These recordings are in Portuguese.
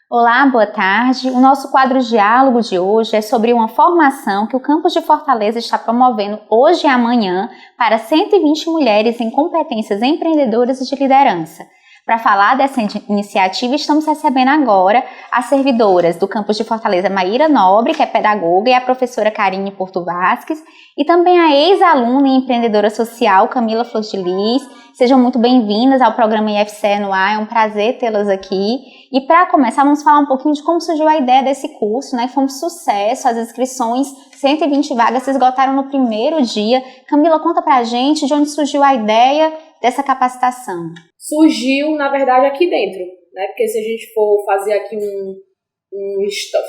Olá, boa tarde. O nosso quadro Diálogo de hoje é sobre uma formação que o campus de Fortaleza está promovendo hoje e amanhã para 120 mulheres em competências empreendedoras e de liderança. Para falar dessa iniciativa, estamos recebendo agora as servidoras do campus de Fortaleza, Maíra Nobre, que é pedagoga, e a professora Karine Porto Vasques, e também a ex-aluna e empreendedora social, Camila Flor de Lis. Sejam muito bem-vindas ao programa IFCE no ar, é um prazer tê-las aqui. E para começar, vamos falar um pouquinho de como surgiu a ideia desse curso, né? Foi um sucesso, as inscrições, 120 vagas se esgotaram no primeiro dia. Camila, conta pra gente de onde surgiu a ideia dessa capacitação. Surgiu, na verdade, aqui dentro, né? Porque se a gente for fazer aqui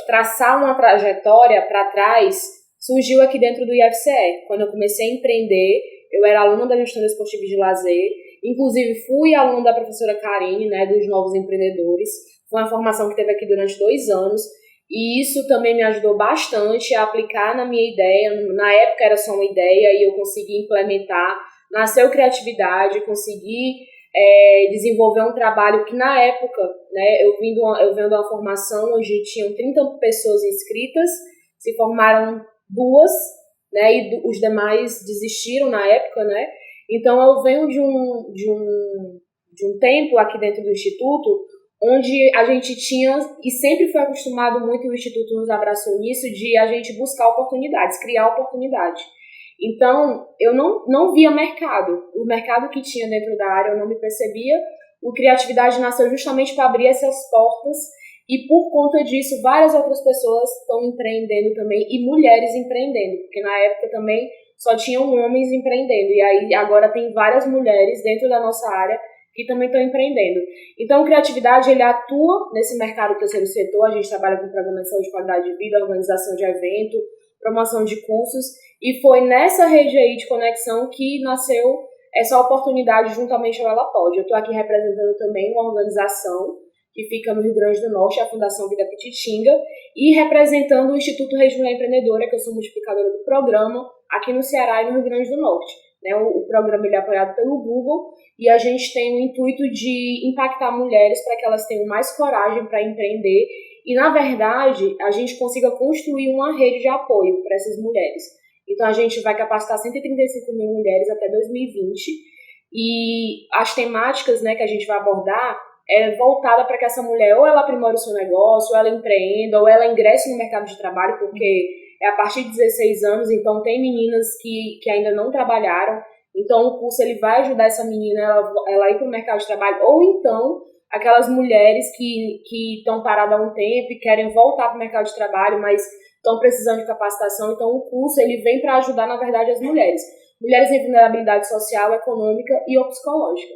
traçar uma trajetória para trás, surgiu aqui dentro do IFCE. Quando eu comecei a empreender, eu era aluna da gestão esportiva de lazer, inclusive fui aluna da professora Karine, né, dos Novos Empreendedores. Foi uma formação que teve aqui durante 2 anos, e isso também me ajudou bastante a aplicar na minha ideia. Na época era só uma ideia e eu consegui implementar, nasceu criatividade, consegui desenvolver um trabalho que na época, né, eu venho de uma formação onde tinham 30 pessoas inscritas, se formaram 2, né, e os demais desistiram na época, né? Então eu venho de um tempo aqui dentro do Instituto onde a gente tinha, e sempre foi acostumado muito, e o Instituto nos abraçou nisso, de a gente buscar oportunidades, criar oportunidade. Então, eu não via mercado. O mercado que tinha dentro da área eu não me percebia. O Criatividade nasceu justamente para abrir essas portas, e por conta disso, várias outras pessoas estão empreendendo também, e mulheres empreendendo, porque na época também só tinham homens empreendendo, e aí agora tem várias mulheres dentro da nossa área que também estão empreendendo. Então, o Criatividade, ele atua nesse mercado do terceiro setor. A gente trabalha com programação de qualidade de vida, organização de evento, promoção de cursos, e foi nessa rede aí de conexão que nasceu essa oportunidade juntamente ao Ela Pode. Eu estou aqui representando também uma organização que fica no Rio Grande do Norte, a Fundação Vida Pititinga, e representando o Instituto Rede Mulher Empreendedora, que eu sou multiplicadora do programa, aqui no Ceará e no Rio Grande do Norte. O programa ele é apoiado pelo Google, e a gente tem o intuito de impactar mulheres para que elas tenham mais coragem para empreender, e, na verdade, a gente consiga construir uma rede de apoio para essas mulheres. Então, a gente vai capacitar 135 mil mulheres até 2020, e as temáticas, né, que a gente vai abordar é voltada para que essa mulher ou ela aprimore o seu negócio, ou ela empreenda, ou ela ingresse no mercado de trabalho, porque é a partir de 16 anos, então tem meninas que ainda não trabalharam, então o curso ele vai ajudar essa menina ela ir para o mercado de trabalho, ou então aquelas mulheres que estão paradas há um tempo e querem voltar para o mercado de trabalho, mas estão precisando de capacitação. Então o curso ele vem para ajudar, na verdade, as mulheres em vulnerabilidade social, econômica e ou psicológica.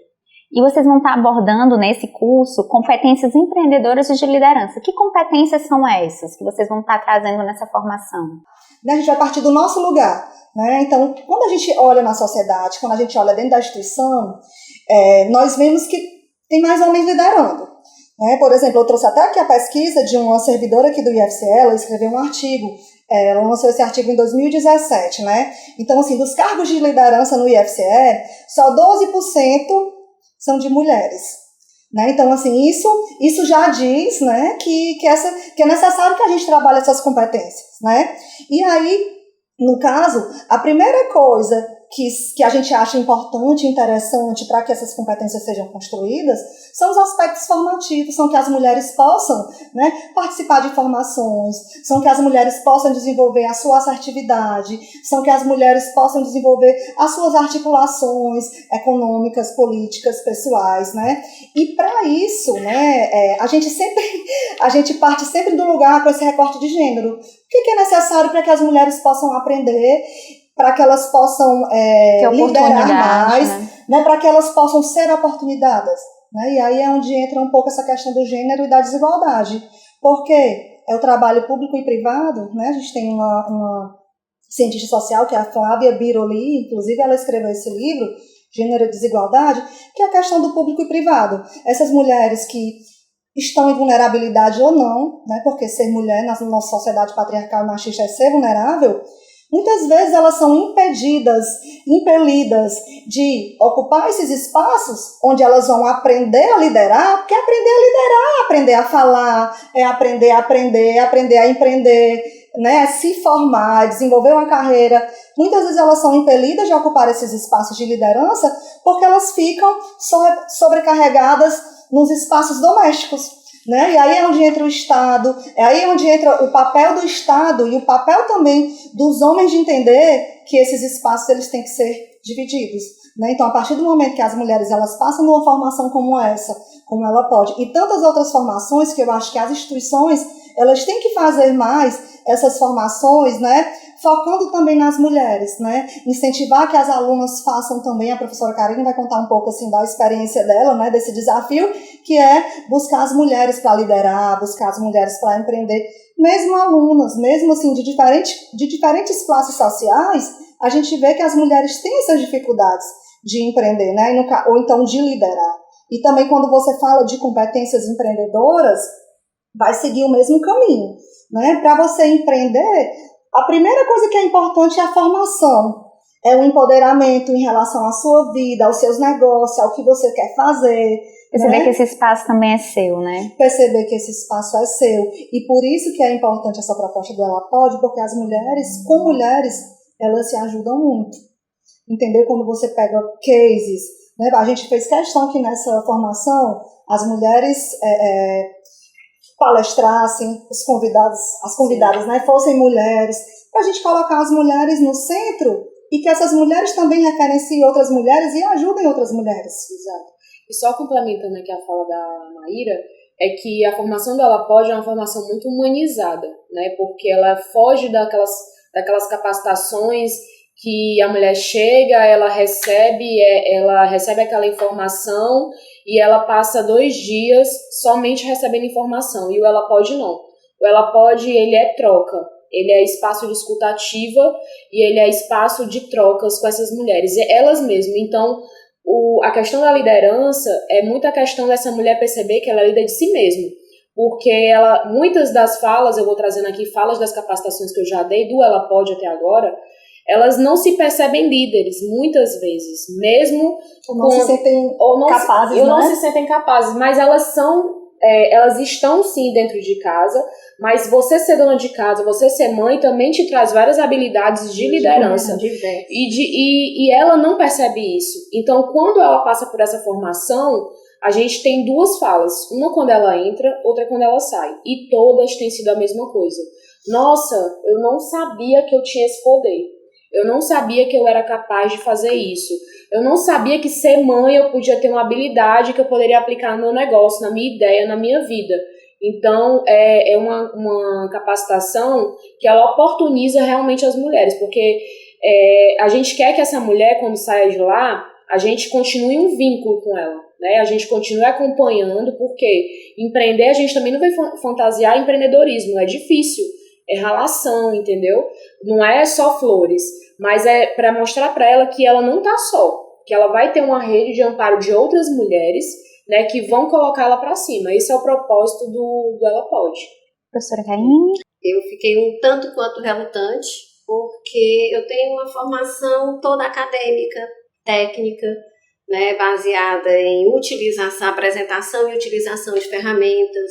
E vocês vão estar abordando nesse curso competências empreendedoras e de liderança. Que competências são essas que vocês vão estar trazendo nessa formação? A gente vai partir do nosso lugar, né? Então, quando a gente olha na sociedade, quando a gente olha dentro da instituição, nós vemos que tem mais homens liderando. Né? Por exemplo, eu trouxe até aqui a pesquisa de uma servidora aqui do IFCE, ela escreveu um artigo, ela lançou esse artigo em 2017, né? Então, assim, dos cargos de liderança no IFCE, só 12% são de mulheres, né? Então, assim, isso já diz, né, que é necessário que a gente trabalhe essas competências, né? E aí, no caso, a primeira coisa que a gente acha importante e interessante para que essas competências sejam construídas são os aspectos formativos, são que as mulheres possam, né, participar de formações, são que as mulheres possam desenvolver a sua assertividade, são que as mulheres possam desenvolver as suas articulações econômicas, políticas, pessoais, né? E para isso, né, a gente parte sempre do lugar com esse recorte de gênero. O que é necessário para que as mulheres possam aprender, para que elas possam liderar mais, né, para que elas possam ser oportunizadas. Né? E aí é onde entra um pouco essa questão do gênero e da desigualdade. Porque é o trabalho público e privado, né? A gente tem uma cientista social, que é a Flávia Biroli, inclusive ela escreveu esse livro, Gênero e Desigualdade, que é a questão do público e privado. Essas mulheres que estão em vulnerabilidade ou não, né? Porque ser mulher na nossa sociedade patriarcal e machista é ser vulnerável, Muitas vezes elas são impedidas, impelidas de ocupar esses espaços onde elas vão aprender a liderar, porque aprender a liderar, aprender a falar, é aprender a aprender, aprender a empreender, né, se formar, desenvolver uma carreira. Muitas vezes elas são impelidas de ocupar esses espaços de liderança porque elas ficam sobrecarregadas nos espaços domésticos. Né? E aí é onde entra o Estado, é aí onde entra o papel do Estado e o papel também dos homens de entender que esses espaços eles têm que ser divididos. Né? Então, a partir do momento que as mulheres elas passam numa formação como essa, como ela pode, e tantas outras formações que eu acho que as instituições elas têm que fazer mais essas formações, né? Focando também nas mulheres, né? Incentivar que as alunas façam também, a professora Karine vai contar um pouco assim da experiência dela, né? Desse desafio, que é buscar as mulheres para liderar, buscar as mulheres para empreender, mesmo alunas, mesmo assim de diferentes classes sociais, a gente vê que as mulheres têm essas dificuldades de empreender, né? Ou então de liderar. E também quando você fala de competências empreendedoras, vai seguir o mesmo caminho, né? Para você empreender, a primeira coisa que é importante é a formação, é o empoderamento em relação à sua vida, aos seus negócios, ao que você quer fazer. Perceber, né? que esse espaço também é seu, né? Perceber que esse espaço é seu. E por isso que é importante essa proposta do Ela Pode, porque as mulheres, com mulheres, elas se ajudam muito. Entendeu? Quando você pega cases, né? A gente fez questão que nessa formação as mulheres palestrassem, as convidadas, né, fossem mulheres, para a gente colocar as mulheres no centro e que essas mulheres também referenciem outras mulheres e ajudem outras mulheres. Exato. E só complementando aqui a fala da Maíra, é que a formação do Ela Pode é uma formação muito humanizada, né, porque ela foge daquelas capacitações que a mulher chega, ela recebe aquela informação e ela passa 2 dias somente recebendo informação. E o Ela Pode não. O Ela Pode, ele é troca. Ele é espaço de escuta ativa e ele é espaço de trocas com essas mulheres. Elas mesmas. Então, a questão da liderança é muito a questão dessa mulher perceber que ela lida de si mesma. Porque muitas das falas, eu vou trazendo aqui falas das capacitações que eu já dei do Ela Pode até agora, elas não se percebem líderes, muitas vezes, mesmo ou não se sentem capazes, não se sentem capazes, mas elas estão sim dentro de casa, mas você ser dona de casa, você ser mãe, também te traz várias habilidades de liderança, e ela não percebe isso. Então, quando ela passa por essa formação, a gente tem 2 falas, uma quando ela entra, outra quando ela sai, e todas têm sido a mesma coisa. Nossa, eu não sabia que eu tinha esse poder. Eu não sabia que eu era capaz de fazer isso. Eu não sabia que ser mãe eu podia ter uma habilidade que eu poderia aplicar no meu negócio, na minha ideia, na minha vida. Então, é uma capacitação que ela oportuniza realmente as mulheres, porque a gente quer que essa mulher, quando saia de lá, a gente continue um vínculo com ela, né? A gente continue acompanhando, porque empreender, a gente também não vai fantasiar empreendedorismo, é difícil. É relação, entendeu? Não é só flores, mas é para mostrar para ela que ela não tá só, que ela vai ter uma rede de amparo de outras mulheres, né, que vão colocá-la para cima. Esse é o propósito do Ela Pode. Professora Karine? Eu fiquei um tanto quanto relutante, porque eu tenho uma formação toda acadêmica, técnica, né, baseada em apresentação e utilização de ferramentas,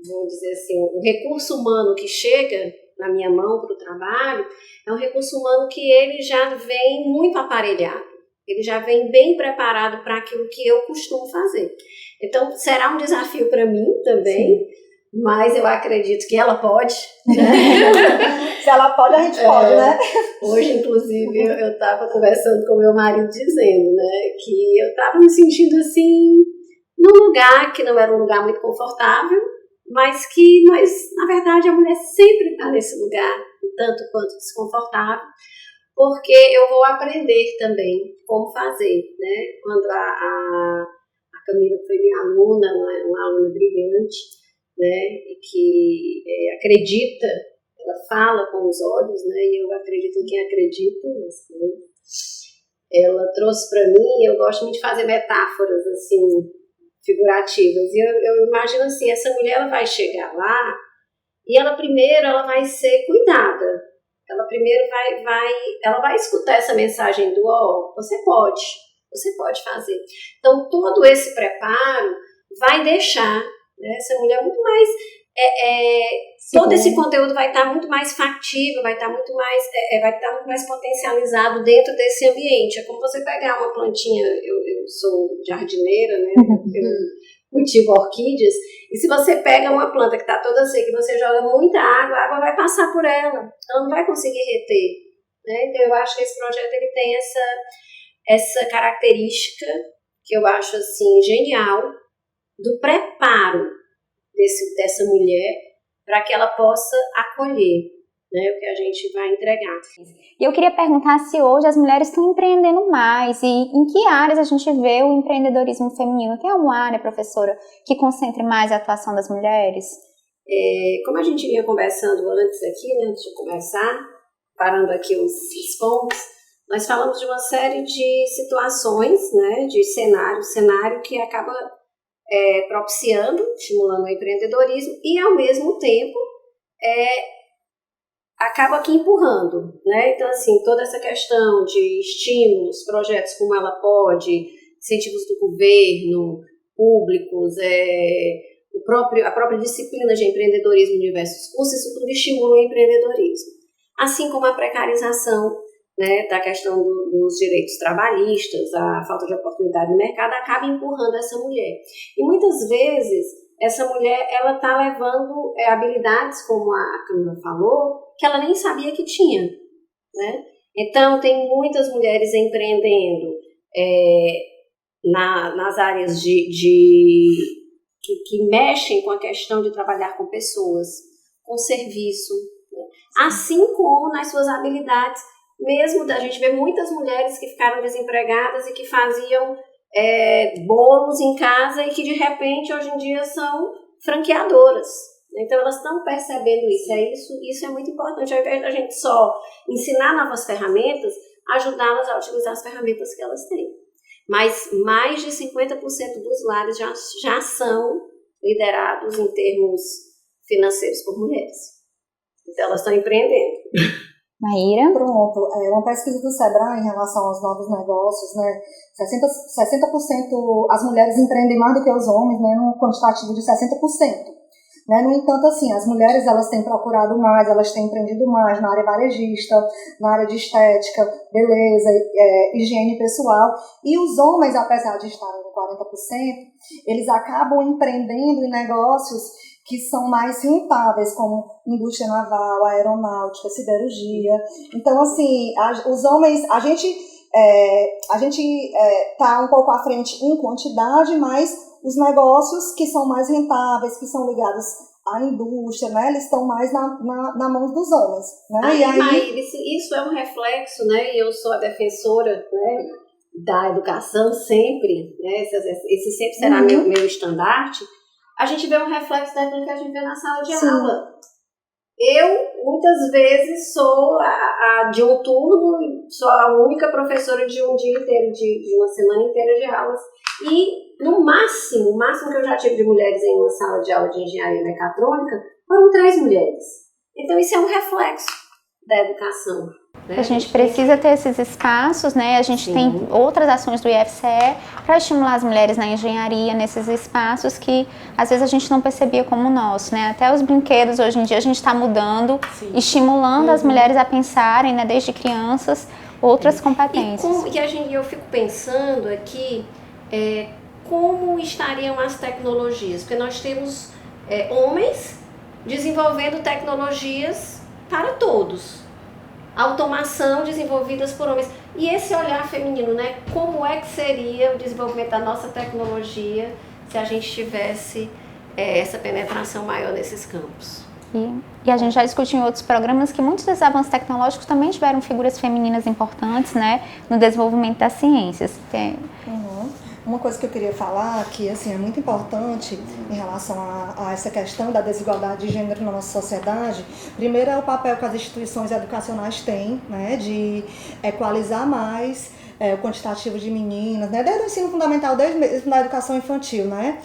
vamos dizer assim, o recurso humano que chega na minha mão para o trabalho é um recurso humano que ele já vem muito aparelhado, ele já vem bem preparado para aquilo que eu costumo fazer. Então, será um desafio para mim também, sim, mas eu acredito que ela pode. Né? Se ela pode, a gente pode, né? Hoje, inclusive, eu estava conversando com meu marido dizendo, né, que eu estava me sentindo assim, num lugar que não era um lugar muito confortável, mas que na verdade, a mulher sempre está nesse lugar, tanto quanto desconfortável, porque eu vou aprender também como fazer, né? Quando a Camila foi minha aluna, uma aluna brilhante, né? E que acredita, ela fala com os olhos, né? E eu acredito em quem acredita nas coisas. Ela trouxe para mim, eu gosto muito de fazer metáforas, assim, figurativas. E eu imagino assim, essa mulher ela vai chegar lá E ela primeiro ela vai ser cuidada. Ela primeiro ela vai escutar essa mensagem do você pode fazer. Então, todo esse preparo vai deixar, né, essa mulher muito mais... todo esse conteúdo vai estar muito mais factível, vai estar muito mais potencializado dentro desse ambiente. É como você pegar uma plantinha, eu sou jardineira, né? Eu cultivo orquídeas, e se você pega uma planta que está toda seca e você joga muita água, a água vai passar por ela não vai conseguir reter, né? Então eu acho que esse projeto ele tem essa característica que eu acho assim genial do preparo dessa mulher para que ela possa acolher, né, o que a gente vai entregar. E eu queria perguntar se hoje as mulheres estão empreendendo mais e em que áreas a gente vê o empreendedorismo feminino. Tem alguma área, professora, que concentre mais a atuação das mulheres? Como a gente vinha conversando antes aqui, né, antes de começar, parando aqui os pontos, nós falamos de uma série de situações, né, de cenário que acaba propiciando, estimulando o empreendedorismo e, ao mesmo tempo, acaba aqui empurrando, né? Então, assim, toda essa questão de estímulos, projetos como Ela Pode, incentivos do governo, públicos, a própria disciplina de empreendedorismo em diversos cursos, isso tudo estimula o empreendedorismo. Assim como a precarização, né, da questão dos direitos trabalhistas, a falta de oportunidade no mercado, acaba empurrando essa mulher. E muitas vezes, essa mulher ela está levando habilidades, como a Camila falou, que ela nem sabia que tinha, né? Então, tem muitas mulheres empreendendo nas áreas que mexem com a questão de trabalhar com pessoas, com serviço, né? Assim como nas suas habilidades. Mesmo a gente vê muitas mulheres que ficaram desempregadas e que faziam bolos em casa e que de repente hoje em dia são franqueadoras. Então elas estão percebendo isso. Isso é muito importante. Ao invés da gente só ensinar novas ferramentas, ajudá-las a utilizar as ferramentas que elas têm. Mas mais de 50% dos lares já são liderados em termos financeiros por mulheres. Então elas estão empreendendo. Maíra? Pronto, uma pesquisa do Sebrae em relação aos novos negócios, né, 60% as mulheres empreendem mais do que os homens, né, num quantitativo de 60%. Né? No entanto, assim, as mulheres elas têm procurado mais, elas têm empreendido mais na área varejista, na área de estética, beleza, higiene pessoal, e os homens, apesar de estarem no 40%, eles acabam empreendendo em negócios que são mais rentáveis, como indústria naval, aeronáutica, siderurgia. Então, assim, os homens, a gente tá um pouco à frente em quantidade, mas os negócios que são mais rentáveis, que são ligados à indústria, né, eles estão mais na mão dos homens. Né? E aí, isso é um reflexo, né, e eu sou a defensora, né, da educação sempre, né, esse sempre será meu estandarte. A gente vê um reflexo daquilo que a gente vê na sala de aula. Eu, muitas vezes, sou a de um turno, sou a única professora de um dia inteiro, de uma semana inteira de aulas. E, o máximo que eu já tive de mulheres em uma sala de aula de engenharia mecatrônica, foram 3 mulheres. Então, isso é um reflexo da educação. Né? A gente precisa ter esses espaços, né? A gente tem outras ações do IFCE para estimular as mulheres na engenharia, nesses espaços que às vezes a gente não percebia como nosso, né? Até os brinquedos hoje em dia a gente está mudando, estimulando as mulheres a pensarem, né, desde crianças, outras competências. E eu fico pensando aqui como estariam as tecnologias, porque nós temos homens desenvolvendo tecnologias para todos. Automação desenvolvidas por homens. E esse olhar feminino, né? Como é que seria o desenvolvimento da nossa tecnologia se a gente tivesse essa penetração maior nesses campos? E a gente já discutiu em outros programas que muitos desses avanços tecnológicos também tiveram figuras femininas importantes, né, no desenvolvimento das ciências. Uma coisa que eu queria falar, que assim, é muito importante em relação a essa questão da desigualdade de gênero na nossa sociedade, primeiro é o papel que as instituições educacionais têm, né, de equalizar mais o quantitativo de meninas, né, desde o ensino fundamental, desde mesmo na educação infantil, né,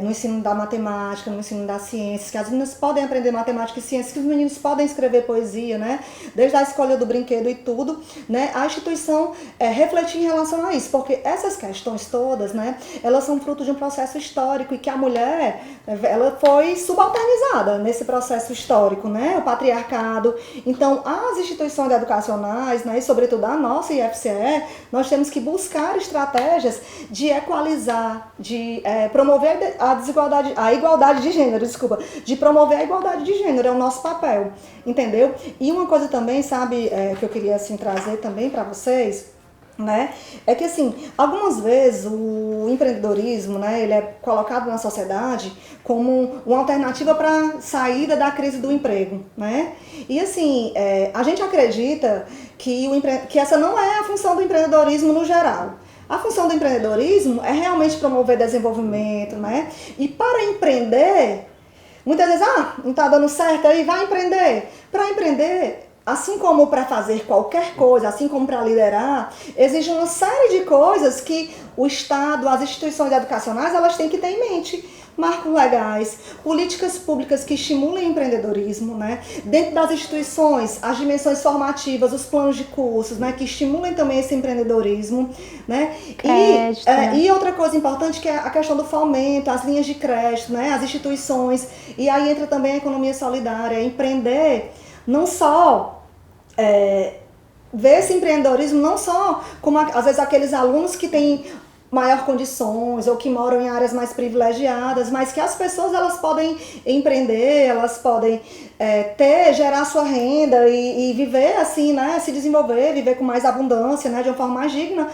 no ensino da matemática, no ensino das ciências, que as meninas podem aprender matemática e ciências, que os meninos podem escrever poesia, né? Desde a escolha do brinquedo e tudo, né? A instituição refletir em relação a isso, porque essas questões todas, né? Elas são fruto de um processo histórico e que a mulher, ela foi subalternizada nesse processo histórico, né? O patriarcado. Então, as instituições educacionais, né? E sobretudo a nossa IFCE, nós temos que buscar estratégias de equalizar, de promover a igualdade de gênero, de promover a igualdade de gênero, é o nosso papel, entendeu? E uma coisa também, sabe, que eu queria assim trazer também para vocês, né, é que assim, algumas vezes o empreendedorismo, né, ele é colocado na sociedade como uma alternativa para saída da crise do emprego, né? E assim, a gente acredita que essa não é a função do empreendedorismo no geral. A função do empreendedorismo é realmente promover desenvolvimento, né? E para empreender, muitas vezes, não está dando certo, aí vai empreender. Para empreender, assim como para fazer qualquer coisa, assim como para liderar, exige uma série de coisas que o Estado, as instituições educacionais, elas têm que ter em mente. Marcos legais, políticas públicas que estimulem o empreendedorismo, né? Dentro das instituições, as dimensões formativas, os planos de cursos, né? Que estimulem também esse empreendedorismo, né? E outra coisa importante que é a questão do fomento, as linhas de crédito, né? As instituições, e aí entra também a economia solidária, empreender não só ver esse empreendedorismo não só como às vezes aqueles alunos que têm maior condições ou que moram em áreas mais privilegiadas, mas que as pessoas elas podem empreender, elas podem gerar sua renda e viver assim, né, se desenvolver, viver com mais abundância, né, de uma forma mais digna,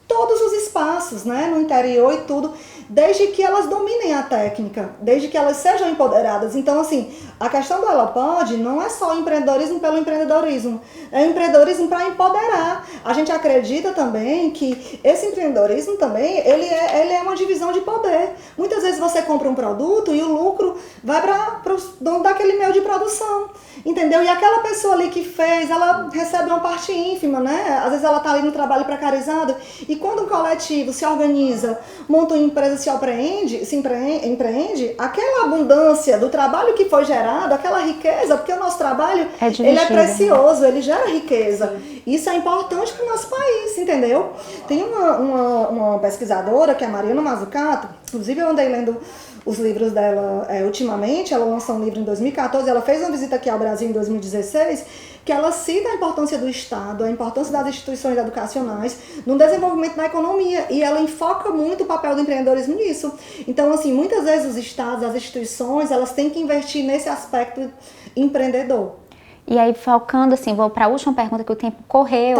todos os espaços, né, no interior e tudo, desde que elas dominem a técnica, desde que elas sejam empoderadas. Então, assim, a questão do Ela Pode não é só o empreendedorismo pelo empreendedorismo, é o empreendedorismo para empoderar. A gente acredita também que esse empreendedorismo também, ele é uma divisão de poder. Muitas vezes você compra um produto e o lucro vai para o dono daquele meio de produção, entendeu? E aquela pessoa ali que fez, ela recebe uma parte ínfima, né? Às vezes ela está ali no trabalho precarizado, e quando um coletivo se organiza, monta uma empresa, se empreende, aquela abundância do trabalho que foi gerado, aquela riqueza, porque o nosso trabalho ele é precioso, ele gera riqueza. Isso é importante para o nosso país, entendeu? Tem uma pesquisadora, que é a Mariana Mazzucato, inclusive eu andei lendo os livros dela ultimamente, ela lançou um livro em 2014, ela fez uma visita aqui ao Brasil em 2016, que ela cita a importância do Estado, a importância das instituições educacionais no desenvolvimento da economia, e ela enfoca muito o papel do empreendedorismo nisso. Então, assim, muitas vezes os Estados, as instituições, elas têm que investir nesse aspecto empreendedor. E aí, focando, assim, vou para a última pergunta, que o tempo correu,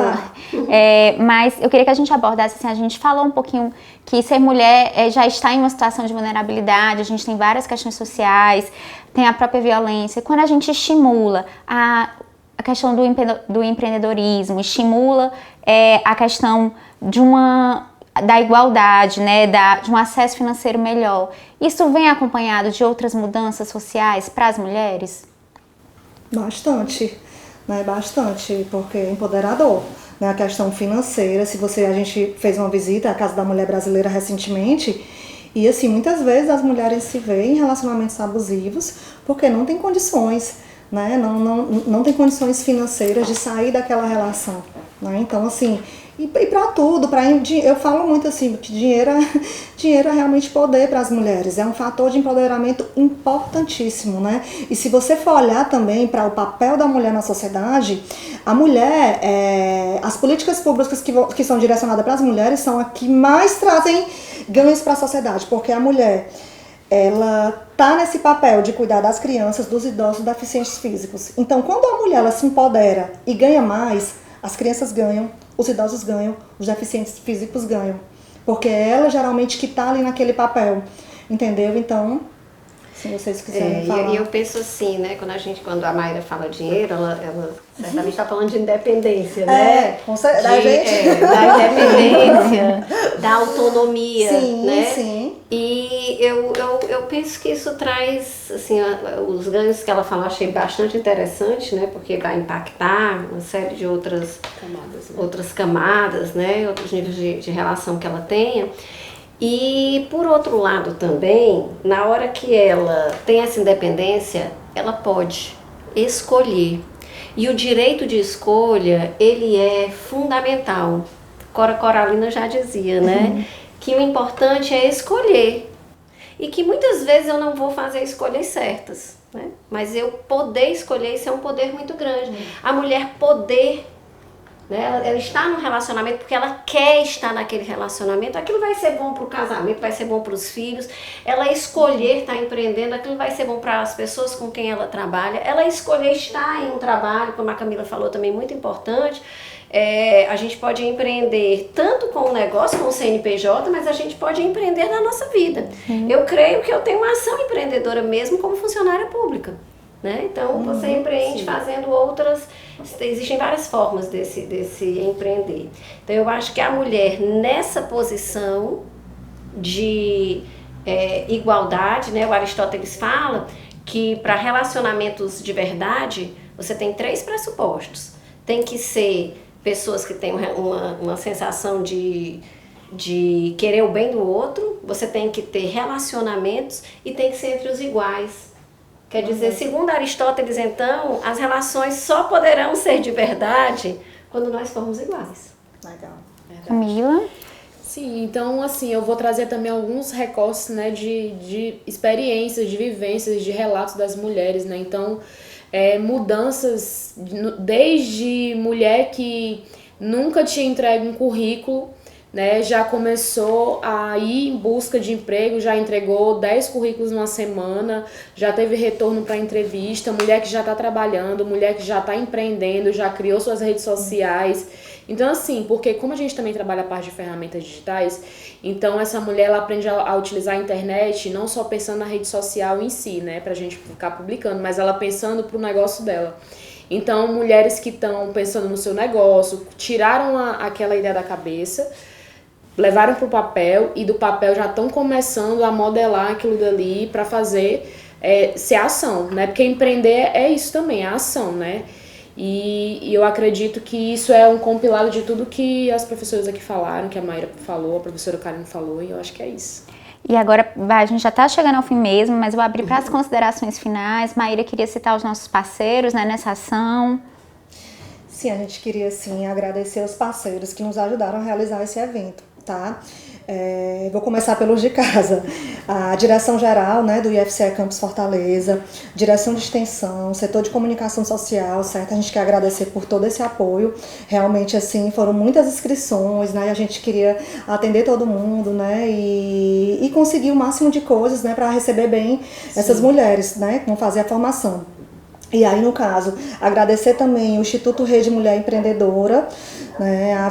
mas eu queria que a gente abordasse, assim, a gente falou um pouquinho que ser mulher já está em uma situação de vulnerabilidade, a gente tem várias questões sociais, tem a própria violência. Quando a gente estimula a questão do empreendedorismo, estimula a questão da igualdade, né, de um acesso financeiro melhor, isso vem acompanhado de outras mudanças sociais para as mulheres? Bastante, né? Bastante, porque é empoderador, né? A questão financeira, a gente fez uma visita à Casa da Mulher Brasileira recentemente, e assim, muitas vezes as mulheres se veem em relacionamentos abusivos porque não tem condições, né? Não tem condições financeiras de sair daquela relação, né? Então, assim, e para tudo, eu falo muito assim, que dinheiro é realmente poder para as mulheres, é um fator de empoderamento importantíssimo, né? E se você for olhar também para o papel da mulher na sociedade, a mulher, as políticas públicas que são direcionadas para as mulheres são as que mais trazem ganhos para a sociedade, porque a mulher, ela está nesse papel de cuidar das crianças, dos idosos, deficientes físicos. Então, quando a mulher ela se empodera e ganha mais, as crianças ganham, os idosos ganham, os deficientes físicos ganham. Porque é ela geralmente que está ali naquele papel, entendeu? Então, se vocês quiserem falar. E eu penso assim, né, quando a Mayra fala dinheiro, ela certamente está falando de independência, né? Com certeza. Da independência, da autonomia, sim, né? Sim. E eu penso que isso traz, assim, os ganhos que ela falou, achei bastante interessante, né? Porque vai impactar uma série de outras camadas, né? Outros níveis de relação que ela tenha. E, por outro lado também, na hora que ela tem essa independência, ela pode escolher. E o direito de escolha, ele é fundamental. Cora Coralina já dizia, né? Que o importante é escolher. E que muitas vezes eu não vou fazer escolhas certas, né? Mas eu poder escolher, isso é um poder muito grande. A mulher poder, né? Ela está no relacionamento porque ela quer estar naquele relacionamento. Aquilo vai ser bom para o casamento, vai ser bom para os filhos. Ela escolher estar empreendendo, aquilo vai ser bom para as pessoas com quem ela trabalha. Ela escolher estar em um trabalho, como a Camila falou também, muito importante. A gente pode empreender tanto com o negócio, com o CNPJ, mas a gente pode empreender na nossa vida. Eu creio que eu tenho uma ação empreendedora mesmo como funcionária pública, né? Então, você empreende fazendo outras... Existem várias formas desse empreender. Então, eu acho que a mulher, nessa posição de igualdade, né? O Aristóteles fala que para relacionamentos de verdade, você tem 3 pressupostos. Tem que ser pessoas que têm uma sensação de querer o bem do outro, você tem que ter relacionamentos e tem que ser entre os iguais. Quer dizer, segundo Aristóteles, então, as relações só poderão ser de verdade quando nós formos iguais. Legal. Camila? Sim, então assim, eu vou trazer também alguns recortes, né, de experiências, de vivências, de relatos das mulheres, né? Então, mudanças desde mulher que nunca tinha entregue um currículo, né, já começou a ir em busca de emprego, já entregou 10 currículos numa semana, já teve retorno para entrevista, mulher que já está trabalhando, mulher que já está empreendendo, já criou suas redes sociais. Então assim, porque como a gente também trabalha a parte de ferramentas digitais, então essa mulher ela aprende a utilizar a internet não só pensando na rede social em si, né, pra gente ficar publicando, mas ela pensando pro negócio dela. Então mulheres que estão pensando no seu negócio, tiraram aquela ideia da cabeça, levaram pro papel e do papel já estão começando a modelar aquilo dali para fazer ser ação, né, porque empreender é isso também, é ação, né. E eu acredito que isso é um compilado de tudo que as professoras aqui falaram, que a Mayra falou, a professora Karine falou, e eu acho que é isso. E agora, a gente já está chegando ao fim mesmo, mas eu vou abrir para as considerações finais. Maíra queria citar os nossos parceiros, né, nessa ação. Sim, a gente queria, sim, agradecer os parceiros que nos ajudaram a realizar esse evento, tá? Vou começar pelos de casa. A direção-geral, né, do IFCE Campus Fortaleza, direção de extensão, setor de comunicação social, certo? A gente quer agradecer por todo esse apoio. Realmente, assim, foram muitas inscrições, né? E a gente queria atender todo mundo, né? E conseguir o máximo de coisas, né, para receber bem essas mulheres, né, que vão fazer a formação. E aí, no caso, agradecer também o Instituto Rede Mulher Empreendedora, né, a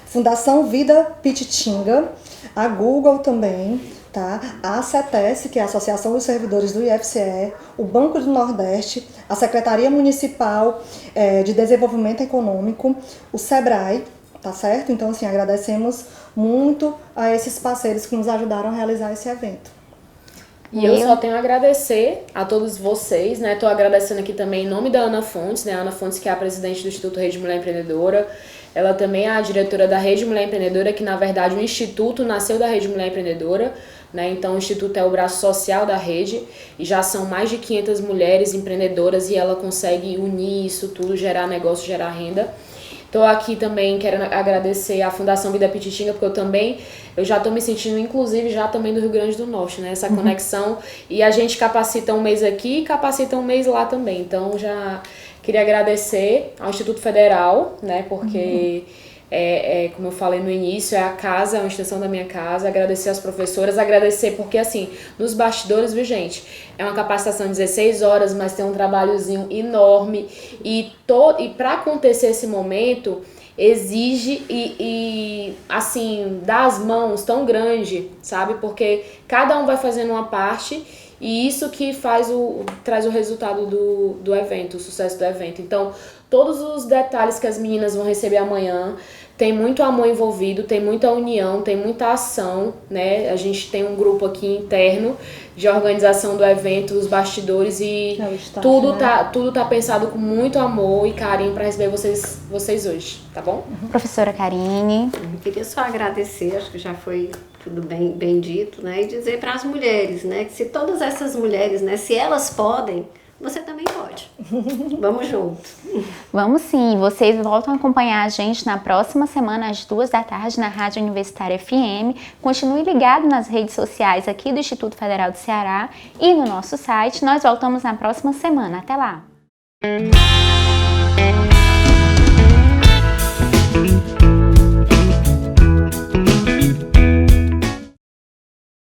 Fundação Vida Pititinga, a Google também, tá? A ACETES, que é a Associação dos Servidores do IFCE, o Banco do Nordeste, a Secretaria Municipal de Desenvolvimento Econômico, o SEBRAE, tá certo? Então, assim, agradecemos muito a esses parceiros que nos ajudaram a realizar esse evento. E eu só tenho a agradecer a todos vocês, né? Tô agradecendo aqui também em nome da Ana Fontes, né? A Ana Fontes, que é a presidente do Instituto Rede Mulher Empreendedora. Ela também é a diretora da Rede Mulher Empreendedora, que na verdade o Instituto nasceu da Rede Mulher Empreendedora, né? Então o Instituto é o braço social da rede e já são mais de 500 mulheres empreendedoras e ela consegue unir isso tudo, gerar negócio, gerar renda. Estou aqui também querendo agradecer à Fundação Vida Pititinga, porque eu já estou me sentindo, inclusive, já também do Rio Grande do Norte, né? Essa conexão. E a gente capacita um mês aqui e capacita um mês lá também. Então, já queria agradecer ao Instituto Federal, né? Porque, como eu falei no início, é a casa, é uma extensão da minha casa. Agradecer às professoras, agradecer porque, assim, nos bastidores, viu, gente? É uma capacitação de 16 horas, mas tem um trabalhozinho enorme. E para acontecer esse momento, exige assim, dá as mãos tão grande, sabe? Porque cada um vai fazendo uma parte e isso que traz o resultado do evento, o sucesso do evento. Então, todos os detalhes que as meninas vão receber amanhã tem muito amor envolvido, tem muita união, tem muita ação, né? A gente tem um grupo aqui interno de organização do evento, os bastidores e tudo tá pensado com muito amor e carinho para receber vocês hoje, tá bom? Professora Karine. Eu queria só agradecer, acho que já foi tudo bem dito, né? E dizer para as mulheres, né? Que se todas essas mulheres, né? Se elas podem, você também pode. Vamos junto. Vamos sim. Vocês voltam a acompanhar a gente na próxima semana, às 14h, na Rádio Universitária FM. Continue ligado nas redes sociais aqui do Instituto Federal do Ceará e no nosso site. Nós voltamos na próxima semana. Até lá!